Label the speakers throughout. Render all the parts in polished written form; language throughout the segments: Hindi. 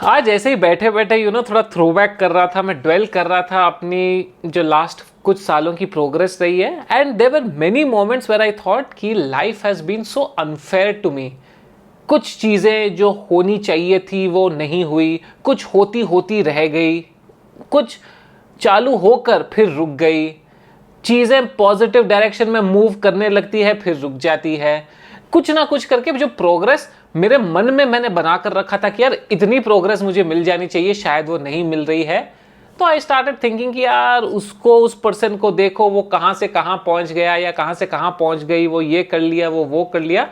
Speaker 1: आज ऐसे ही बैठे बैठे थोड़ा थ्रोबैक कर रहा था, मैं ड्वेल कर रहा था अपनी जो लास्ट कुछ सालों की प्रोग्रेस रही है। And there were many moments where I thought कि life has been so unfair to me. कुछ चीज़ें जो होनी चाहिए थी वो नहीं हुई, कुछ होती होती रह गई, कुछ चालू होकर फिर रुक गई, चीज़ें पॉजिटिव डायरेक्शन में मूव करने लगती है फिर रुक जाती है। कुछ ना कुछ करके जो प्रोग्रेस मेरे मन में मैंने बनाकर रखा था कि यार इतनी प्रोग्रेस मुझे मिल जानी चाहिए, शायद वो नहीं मिल रही है। तो आई स्टार्टेड थिंकिंग कि यार उसको, उस पर्सन को देखो, वो कहाँ से कहाँ पहुँच गया या कहाँ से कहाँ पहुँच गई, वो ये कर लिया, वो कर लिया।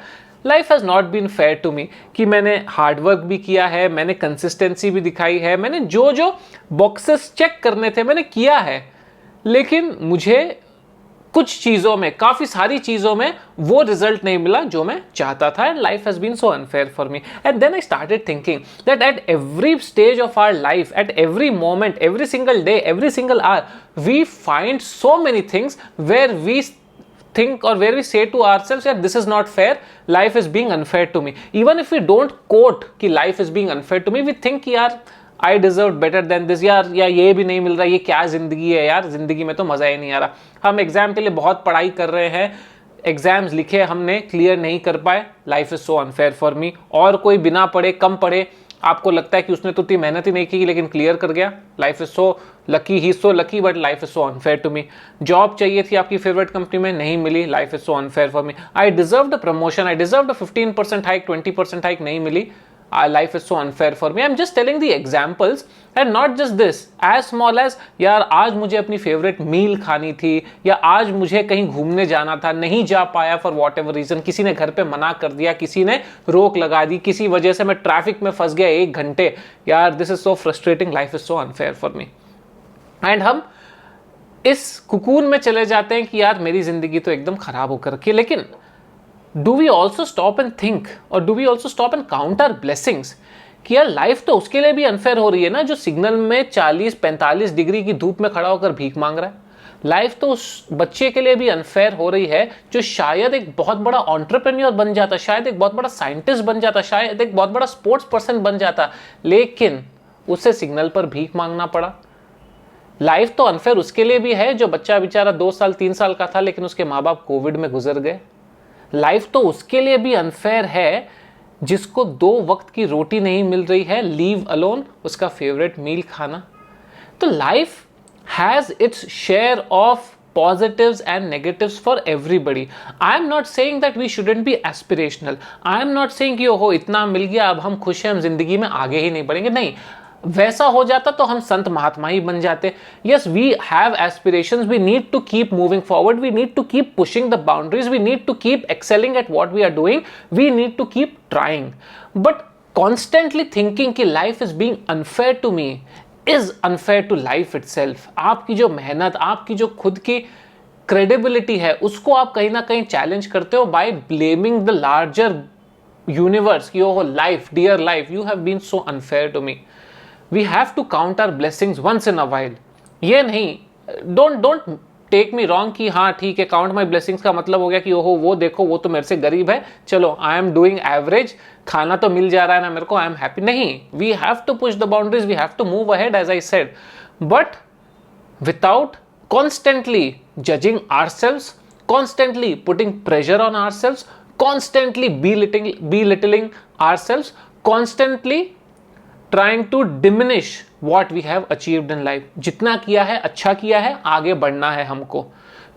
Speaker 1: Life has not been fair to me कि मैंने हार्डवर्क भी किया है, मैंने कंसिस्टेंसी भी दिखाई है, मैंने जो जो बॉक्सेस चेक करने थे मैंने किया है, लेकिन मुझे कुछ चीज़ों में, काफ़ी सारी चीज़ों में वो रिजल्ट नहीं मिला जो मैं चाहता था। And life has been so unfair for me. And then I started thinking that at every stage of our life, at every moment, every single day, every single hour, we find so many things where we think or where we say to ourselves that this is not fair, life is being unfair to me. Even if we don't quote कि life is being unfair to me, we think कि यार I deserve better than this, यार या ये भी नहीं मिल रहा, ये क्या जिंदगी है यार, जिंदगी में तो मजा ही नहीं आ रहा। हम एग्जाम के लिए बहुत पढ़ाई कर रहे हैं, एग्जाम्स लिखे हमने, क्लियर नहीं कर पाए, life is so unfair for मी। और कोई बिना पढ़े, कम पढ़े, आपको लगता है कि उसने तो इतनी मेहनत ही नहीं की लेकिन क्लियर कर गया, life is so lucky, he so lucky, but life is so unfair to me. Job चाहिए थी आपकी फेवरेट कंपनी में, नहीं मिली, life is so unfair for me. I deserve the promotion, I deserve the 15% hike, 20% hike, नहीं मिली, life is so unfair for me. I'm just telling the examples and not just this, as small as यार आज मुझे अपनी फेवरेट मील खानी थी, या आज मुझे कहीं घूमने जाना था, नहीं जा पाया फॉर वॉट एवर रीजन, किसी ने घर पे मना कर दिया, किसी ने रोक लगा दी, किसी वजह से मैं ट्रैफिक में फंस गया 1 घंटे, यार this is so frustrating, life is so unfair for me. And हम इस कुकून में चले जाते हैं कि यार मेरी जिंदगी तो एकदम खराब होकर रखी है। लेकिन do we also stop and think, or do we also stop and count our blessings कि यार लाइफ तो उसके लिए भी अनफेयर हो रही है ना जो सिग्नल में 40-45 डिग्री की धूप में खड़ा होकर भीख मांग रहा है। लाइफ तो उस बच्चे के लिए भी अनफेयर हो रही है जो शायद एक बहुत बड़ा एंटरप्रेन्योर बन जाता, शायद एक बहुत बड़ा साइंटिस्ट बन जाता, शायद एक बहुत बड़ा स्पोर्ट्स पर्सन बन जाता, लेकिन उसे सिग्नल पर भीख मांगना पड़ा। लाइफ तो अनफेयर उसके लिए भी है जो बच्चा बेचारा 2 साल 3 साल का था लेकिन उसके माँ बाप कोविड में गुजर गए। लाइफ तो उसके लिए भी अनफेयर है जिसको 2 वक्त की रोटी नहीं मिल रही है, लीव अलोन उसका फेवरेट मील खाना। तो life has its share of positives and negatives for everybody. I am not saying that we shouldn't be aspirational. I am not saying कि ओहो इतना मिल गया अब हम खुश हैं, हम जिंदगी में आगे ही नहीं बढ़ेंगे, नहीं। वैसा हो जाता तो हम संत महात्मा ही बन जाते। Yes, we have aspirations. We need to keep moving forward. We need to keep pushing the boundaries. We need to keep excelling at what we are doing. We need to keep trying. But constantly thinking कि life is being unfair to me is unfair to life itself. आपकी जो मेहनत, आपकी जो खुद की credibility है, उसको आप कहीं ना कहीं चैलेंज करते हो by blaming the larger universe कि ओह life, dear life, you have been so unfair to me. We have to count our blessings once in a while. ये नहीं, don't take me wrong कि हाँ ठीक है count my blessings का मतलब हो गया कि ओहो वो देखो वो तो मेरे से गरीब है, चलो I am doing average, खाना तो मिल जा रहा है ना मेरे को, I am happy। नहीं, we have to push the boundaries, we have to move ahead as I said, but without constantly judging ourselves, constantly putting pressure on ourselves, constantly belittling ourselves, constantly trying to diminish what we have achieved in life। जितना किया है अच्छा किया है, आगे बढ़ना है हमको।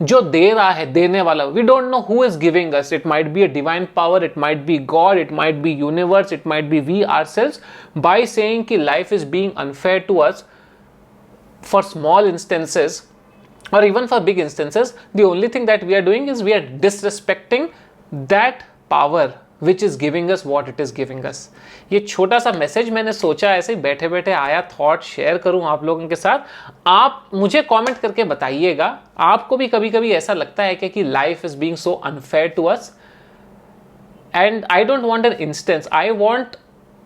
Speaker 1: जो दे रहा है, देने वाला, we don't know who is giving us, it might be a divine power, it might be God, it might be universe, it might be we ourselves। by saying कि life is being unfair to us for small instances or even for big instances, the only thing that we are doing is we are disrespecting that power which is giving us what it is giving us। ये छोटा सा मैसेज मैंने सोचा ऐसे ही बैठे बैठे आया, थॉट शेयर करूं आप लोगों के साथ। आप मुझे कमेंट करके बताइएगा, आपको भी कभी कभी ऐसा लगता है कि life is being so unfair to us. And I don't want an instance, I want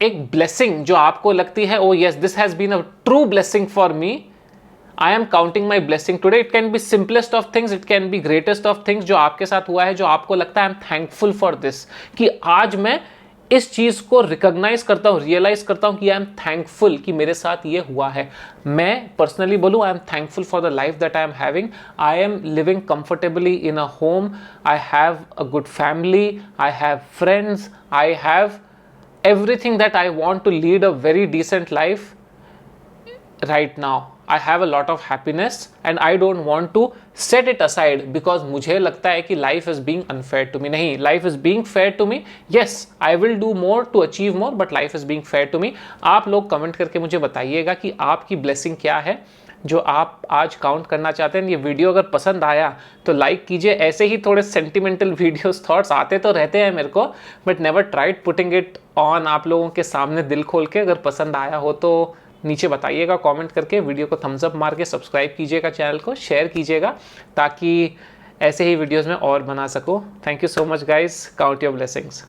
Speaker 1: एक ब्लेसिंग जो आपको लगती है, oh yes this has been a true blessing for me, I am counting my blessing today. It can be simplest of things, it can be greatest of things जो आपके साथ हुआ है, जो आपको लगता है I am thankful for this, कि आज मैं इस चीज़ को रिकॉग्नाइज करता हूँ, रियलाइज करता हूँ कि आई एम थैंकफुल कि मेरे साथ ये हुआ है। मैं पर्सनली बोलूँ, I am thankful for the life that I am having. I am living comfortably in a home, I have a good family, I have friends, I have everything that I want to lead a very decent life right now. I have a lot of happiness and I don't want to set it aside because मुझे लगता है कि life is being unfair to me. नहीं, life is being fair to me. Yes, I will do more to achieve more, but life is being fair to me. आप लोग कमेंट करके मुझे बताइएगा कि आपकी ब्लेसिंग क्या है जो आप आज काउंट करना चाहते हैं। ये वीडियो अगर पसंद आया तो लाइक कीजिए। ऐसे ही थोड़े सेंटिमेंटल वीडियोस, थॉट्स आते तो रहते हैं मेरे को, but never tried putting it on आप लोगों के सामने दिल खोल के। अगर पसंद आया हो तो नीचे बताइएगा कमेंट करके, वीडियो को थम्स अप मार के सब्सक्राइब कीजिएगा, चैनल को शेयर कीजिएगा ताकि ऐसे ही वीडियोज़ में और बना सकूँ। Thank you so much guys, count your blessings.